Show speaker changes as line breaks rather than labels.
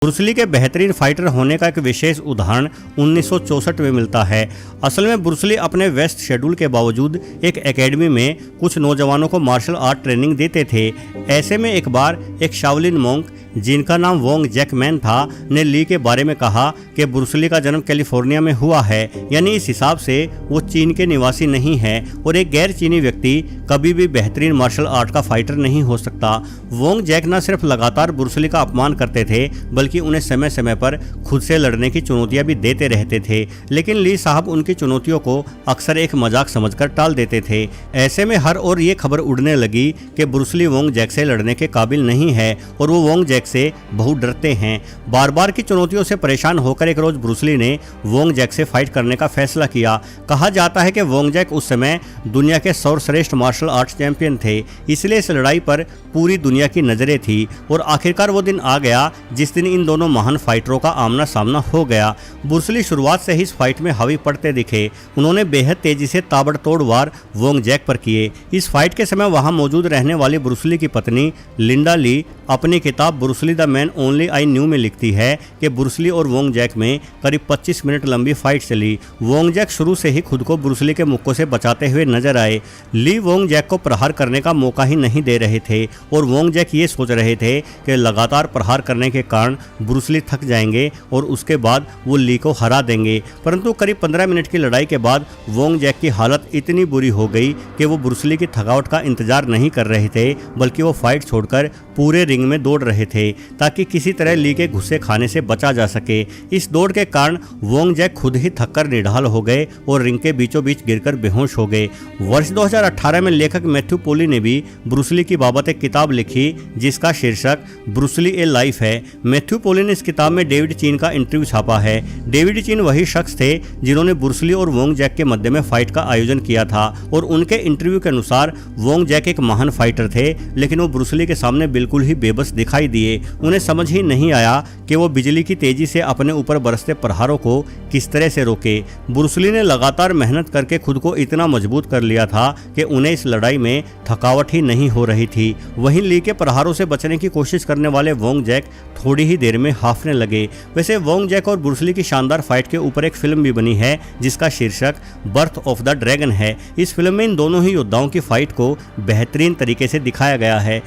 Bruce Lee के बेहतरीन fighter होने का एक विशेष उदाहरण 1964 में मिलता है। असल में ब्रूस ली अपने व्यस्त शेड्यूल के बावजूद एक एकेडमी में कुछ नौजवानों को मार्शल आर्ट ट्रेनिंग देते थे। ऐसे में एक बार एक शाओलिन मॉन्क जिनका नाम वोंग जैकमैन था ने ली के बारे में कहा कि ब्रूस ली का जन्म कैलिफोर्निया में हुआ है, यानी इस हिसाब से वो चीन के निवासी नहीं है और एक गैर चीनी व्यक्ति कभी भी बेहतरीन मार्शल आर्ट का फाइटर नहीं हो सकता। वोंग जैक न सिर्फ लगातार ब्रूस ली का अपमान करते थे बल्कि उन्हें समय समय पर खुद से लड़ने की चुनौतियां भी देते रहते थे, लेकिन ली साहब उनकी चुनौतियों को अक्सर एक मजाक समझकर टाल देते थे। ऐसे में हर ओर ये खबर उड़ने लगी कि ब्रूस ली वोंग जैक से लड़ने के काबिल नहीं है और वो वोंग से बहुत डरते हैं। बार बार की चुनौतियों से परेशान होकर एक रोज ब्रूस ली ने वोंग जैक से फाइट करने का फैसला किया। कहा जाता है कि वोंग जैक उस समय दुनिया के सर्वश्रेष्ठ मार्शल आर्ट्स चैंपियन थे, इसलिए इस लड़ाई पर पूरी दुनिया की नजरें थी और आखिरकार वो दिन आ गया जिस दिन इन दोनों महान फाइटरों का आमना सामना हो गया। ब्रूस ली शुरुआत से ही इस फाइट में हावी पड़ते दिखे। उन्होंने बेहद तेजी से ताबड़तोड़ वार वोंग जैक पर किए। इस फाइट के समय वहां मौजूद रहने वाली ब्रूस ली की पत्नी लिंडा ली अपनी किताब Bruce Lee the man only I knew में लिखती है कि ब्रूस ली और वोंग जैक में करीब 25 मिनट लंबी फाइट चली। वोंग जैक शुरू से ही खुद को ब्रूस ली के मुक्कों से बचाते हुए नजर आए। ली वोंग जैक को प्रहार करने का मौका ही नहीं दे रहे थे और वोंग जैक ये सोच रहे थे कि लगातार प्रहार करने के कारण ब्रूस ली थक जाएंगे और उसके बाद वो ली को हरा देंगे। परंतु करीब 15 मिनट की लड़ाई के बाद वोंग जैक की हालत इतनी बुरी हो गई कि वो ब्रूस ली की थकावट का इंतजार नहीं कर रहे थे बल्कि वो फाइट छोड़कर पूरे रिंग में दौड़ रहे थे ताकि किसी तरह ली के गुस्से खाने से बचा जा सके। इस दौड़ के कारण वोंग जैक खुद ही थककर निढाल हो गए और रिंग के बीचों बीच गिरकर बेहोश हो गए। वर्ष 2018 में लेखक मैथ्यू पोली ने भी ब्रूस ली की बाबत एक किताब लिखी जिसका शीर्षक ब्रूस ली ए लाइफ है। मैथ्यू पोली ने इस किताब में डेविड चीन का इंटरव्यू छापा है। डेविड चीन वही शख्स थे जिन्होंने ब्रूस ली और वोंग जैक के मध्य में फाइट का आयोजन किया था और उनके इंटरव्यू के अनुसार वोंग जैक एक महान फाइटर थे, लेकिन वो ब्रूस ली के सामने बिल्कुल ही बेबस दिखाई दिए। उन्हें समझ ही नहीं आया कि वो बिजली की तेजी से अपने ऊपर बरसते प्रहारों को किस तरह से रोके। ब्रूस ली ने लगातार मेहनत करके खुद को इतना मजबूत कर लिया था कि उन्हें इस लड़ाई में थकावट ही नहीं हो रही थी। वहीं ली के प्रहारों से बचने की कोशिश करने वाले वोंग जैक थोड़ी ही देर में हाफने लगे। वैसे वोंग जैक और ब्रूस ली की शानदार फाइट के ऊपर एक फिल्म भी बनी है जिसका शीर्षक बर्थ ऑफ द ड्रैगन है। इस फिल्म में इन दोनों ही योद्धाओं की फाइट को बेहतरीन तरीके से दिखाया गया है।